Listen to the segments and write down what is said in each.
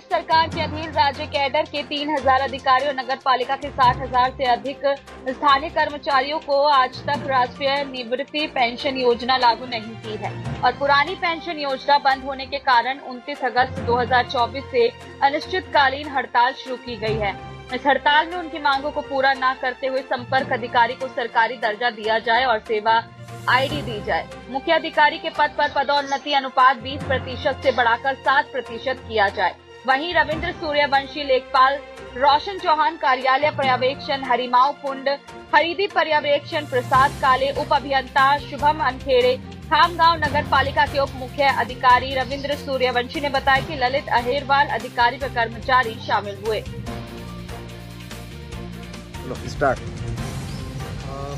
महाराष्ट्र सरकार के अधीन राज्य कैडर के 3000 अधिकारियों, नगर पालिका के 60,000 से अधिक स्थानीय कर्मचारियों को आज तक राष्ट्रीय निवृत्ति पेंशन योजना लागू नहीं की है और पुरानी पेंशन योजना बंद होने के कारण 29 अगस्त 2024 से अनिश्चितकालीन हड़ताल शुरू की गई है। इस हड़ताल में उनकी मांगों को पूरा न करते हुए संपर्क अधिकारी को सरकारी दर्जा दिया जाए और सेवा आईडी दी जाए। मुख्य अधिकारी के पद पर पदोन्नति अनुपात 20% से बढ़ाकर 7% किया जाए। वहीं रविंद्र सूर्यवंशी लेखपाल, रोशन चौहान कार्यालय पर्यवेक्षण, हरिमाऊ कुंड खरीदी पर्यवेक्षण, प्रसाद काले उप अभियंता, शुभम अनखेड़े खामगांव नगर पालिका के उप मुख्य अधिकारी रविंद्र सूर्यवंशी ने बताया कि ललित अहिरवाल अधिकारी व कर्मचारी शामिल हुए।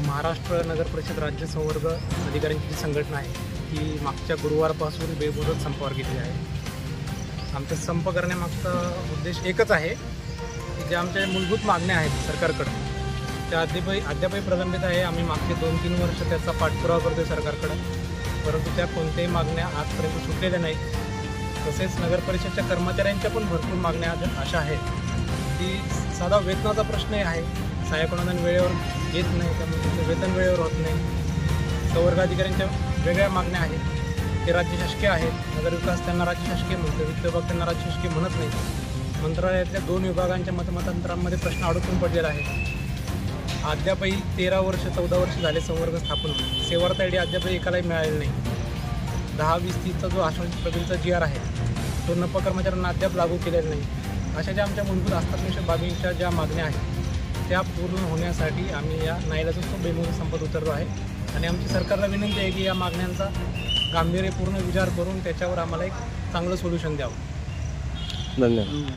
महाराष्ट्र नगर परिषद राज्य संवर्ग अधिकाऱ्यांची जी संघटना आहे ती मागच्या गुरुवारपासून बेमुदत संपावर गेली आहे। आमचा संप करण्यामागचा उद्देश एकच आहे की ज्या आमच्या मूलभूत मागण्या आहेत सरकारकडे त्या अद्यापही प्रलंबित आहे। आम्ही मागचे 2-3 वर्ष त्याचा पाठपुरावा करतोय सरकारकडे, परंतु त्या कोणत्याही मागण्या आजपर्यंत सुटलेल्या नाहीत। तसेच नगर परिषदच्या कर्मचाऱ्यांच्या पण भरपूर मागण्या अशा आहेत की साधा वेतनाचा प्रश्न आहे, सहाय्यक अनुदान वेळेवर येत नाही, त्यामुळे वेतन वेळेवर होत नाही। संवर्ग अधिकाऱ्यांच्या वेगळ्या मागण्या आहेत, ते राज्य शासकीय आहेत, नगरविकास त्यांना राज्य शासकीय म्हणतो, वित्त विभाग त्यांना राज्य शासकीय म्हणत नाही। मंत्रालयातल्या 2 विभागांच्या मतमतांतरांमध्ये प्रश्न अडकून पडलेला आहे। अद्यापही 13 वर्ष 14 वर्ष झाले संवर्ग स्थापन होऊन सेवार्थ आयडी अद्यापही एकालाही मिळालेला नाही। 10-20-30चा जो आश्वासित पद्धतीचा GR आहे तो नप कर्मचाऱ्यांना अद्याप लागू केलेला नाही। अशा ज्या आमच्या मूलभूत आस्थात्मक बाबींच्या ज्या मागण्या आहेत त्या पूर्ण होण्यासाठी आम्ही या नाईलाजास्तव बेमुदत संपात उतरलो आहे आणि आमची सरकारला विनंती आहे की या मागण्यांचा गांभीर्यपूर्ण विचार करून त्याच्यावर आम्हाला एक चांगलं सोल्युशन द्यावं। धन्यवाद।